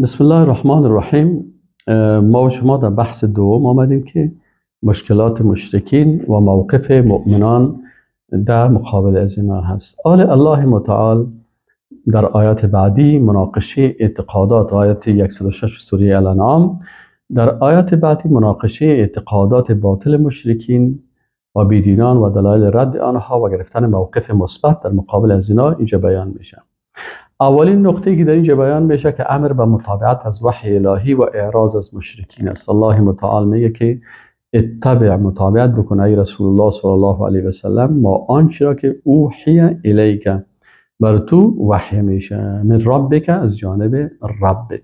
بسم الله الرحمن الرحیم. ما و شما در بحث دوم آمدیم که مشکلات مشرکین و موقف مؤمنان در مقابل از اینا هست. الله متعال در آیات بعدی مناقشه اعتقادات، آیات 106 سوره الانعام، در آیات بعدی مناقشه اعتقادات باطل مشرکین و بیدینان و دلایل رد آنها و گرفتن موقف مثبت در مقابل از اینا اینجا بیان میشه. اولین نقطه که در اینجا بیان میشه که امر به متابعت از وحی الهی و اعراض از مشرکین است. الله متعال میگه که اتبع، متابعت بکن ای رسول الله صلی الله علیه و سلم، ما آنچه را که اوحی الیک، بر تو وحی میشه، من ربک، از جانب ربک.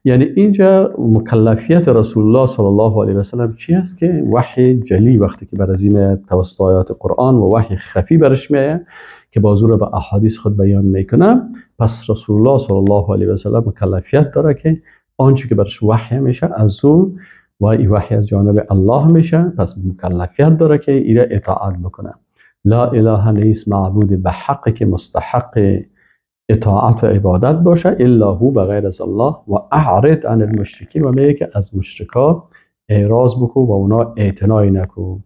یعنی اینجا مکلفیت رسول الله صلی الله علیه و سلم چی است؟ که وحی جلی وقتی که بر از این توسط آیات قرآن و وحی خفی برش میاد که بازو را به احادیث خود بیان میکنه، پس رسول الله صلی الله علیه و سلم مکلفیت داره که آنچه که برش وحی میشه از او و این وحی از جانب الله میشه، پس مکلفیت داره که ایره اطاعت بکنه. لا اله نیست معبود به حق که مستحق اطاعت و عبادت باشه الا هو، بغیر از الله، و اعرض عن المشرکین، و میگه که از مشرکا اعراض بکو و اونا اعتنای نکو.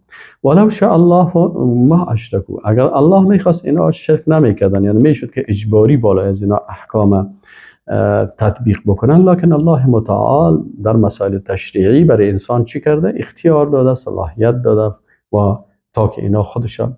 ولو شاء الله ما اشرکو، اگر الله میخواست اینا شرک نمیکردن، یعنی میشد که اجباری بالا از اینا احکام تطبیق بکنن، لکن الله متعال در مسائل تشریعی برای انسان چی کرده؟ اختیار داده، صلاحیت داده و تا که اینا خودشان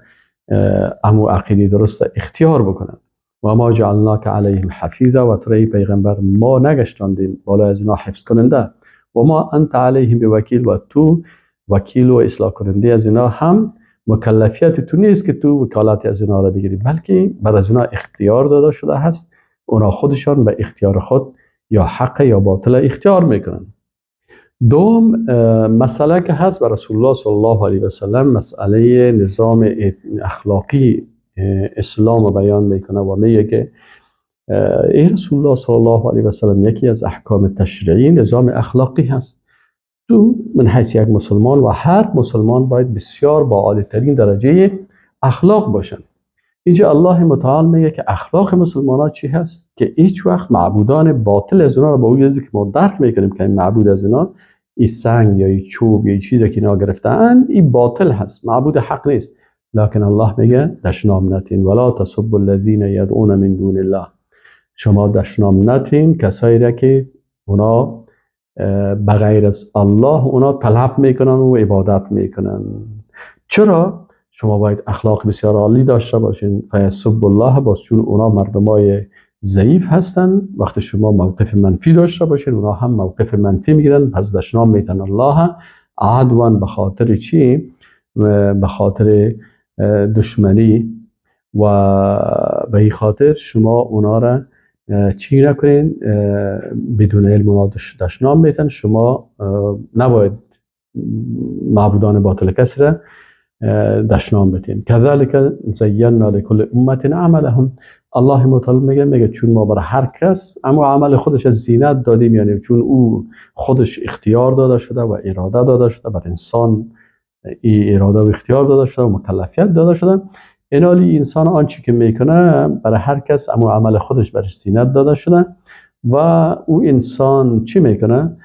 امو عقیده درست اختیار بکنن. و ما جعلناک علیهم حفیظا، و تو پیغمبر ما نگشتاندیم بالا از اینا حفظ کننده. و ما انت علیهم بوکیل، و تو وکیل و اصلاح کننده از اینا هم مکلفیت تو نیست که تو وکالت از اینا را بگیری، بلکه بر از اینا اختیار داده شده هست، اونا خودشان به اختیار خود یا حق یا باطل اختیار میکنن. دوم مسئله که هست بر رسول الله صلی الله علیه و سلم، مسئله نظام اخلاقی اسلام رو بیان میکنه و میگه که ای رسول الله صلی الله علیه و سلم، یکی از احکام تشریعی نظام اخلاقی هست. تو من حیث یک مسلمان و هر مسلمان باید بسیار با عالی‌ترین درجه اخلاق باشن. اینجا الله متعال میگه که اخلاق مسلمان ها چی هست؟ که هیچ وقت معبودان باطل از اونا رو با اون چیزی که ما درک میکنیم که این معبود از اینا، این سنگ یا این چوب یا این چیزی که اینا گرفتن، این باطل هست، معبود حق نیست. لکن الله میگه دشنام نتین ولا تسبوا الذین یدعون من دون الله، شما دشنام نتین کسایی را که اونا بغیر از الله اونا طلب میکنن و عبادت میکنن. چرا؟ شما باید اخلاق بسیار عالی داشته باشین. فیسب الله، باز چون اونا مردمای ضعیف هستن، وقتی شما موقف منفی داشته باشین اونا هم موقف منفی میگیرن، پس دشنام میتن الله عدوا، به خاطر چی؟ به خاطر دشمنی، و به این خاطر شما اونا را چی نکنین؟ بدون علم اونا دشنام میتن. شما نباید معبودان باطل کسی را دشنام بتین. کذالک زینا لکل امت عملهم، الله متعال میگه چون ما برای هر کس اما عمل خودش از زینت دادیم، یعنی چون او خودش اختیار داده شده و اراده داده شده، بر انسان این اراده و اختیار داده شده و مکلفیت داده شده، اینالی انسان آنچه که میکنه برای هر کس اما عمل خودش برش زینت داده شده، و او انسان چی میکنه؟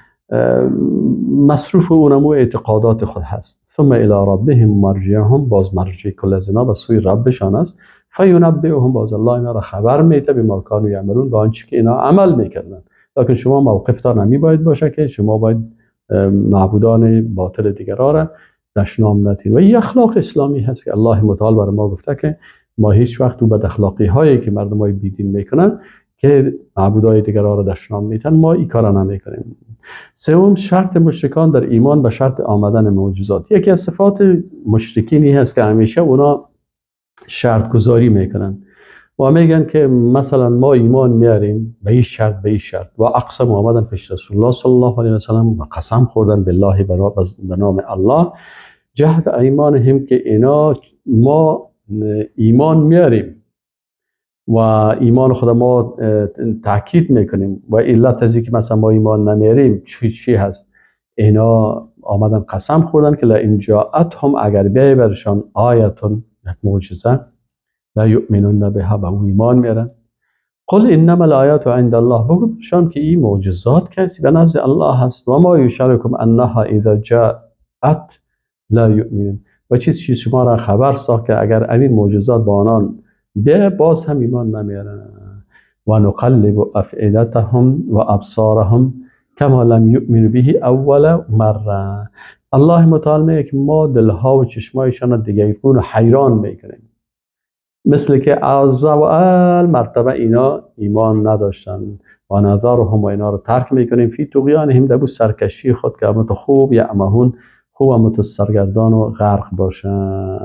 مصروف اونمو اعتقادات خود هست. ثم الی ربهم مرجعهم، باز مرجع کل از اینا به سوی ربشان است. فینبئهم، باز الله اینا را خبر میده بما کانوا یعملون، با آنچه که اینا عمل میکردن. لکن شما موقفتان نمی باید باشه که شما باید معبودان باطل دیگرها را دشنام نتین. و این اخلاق اسلامی هست که الله متعال برای ما گفته که ما هیچ وقت تو بد اخلاقی هایی که مردمای بیدین میکنن که معبودای دیگرها را دشنام میتن، ما این کارا نمیکنیم. سوم شرط مشرکان در ایمان به شرط آمدن معجزات. یکی از صفات مشرکینی هست که همیشه اونا شرط گذاری میکنن و میگن که مثلا ما ایمان میاریم به این شرط به این شرط، و اقسم آمدن پیش رسول الله صلی الله علیه و سلم و قسم خوردن بالله، به نام الله، جهد ایمانهم، که اینا ما ایمان میاریم و ایمان خود ما تاکید میکنیم، و علت از اینکه مثلا ما ایمان نمیاریم چی هست؟ اینا آمدن قسم خوردن که لئن جاءتهم، اگر بیای برشان آیتون، یک معجزه، لا یؤمنون بها، به اون ایمان میارن. قل انما الآیات عند الله، بگو برشان که این معجزات کسی به نزد الله هست. و ما یشرکم انها اذا جاءت لا یؤمنون، و چیزی شما را خبر ساخت که اگر این معجزات با آنان بیه باز هم ایمان نمیارن. و نقلب افئدتهم و ابصارهم کما لم یؤمنوا به اول مره. الله متعال میگه که ما دلها و چشمایشان را دگرگون و حیران میکنیم، مثل که از اول مرتبه اینا ایمان نداشتن. و نظرهم، و اینا رو ترک میکنیم فی طغیانهم، در سرکشی خود که امت خوب یعمهون، خوب امت سرگردان و غرق باشن.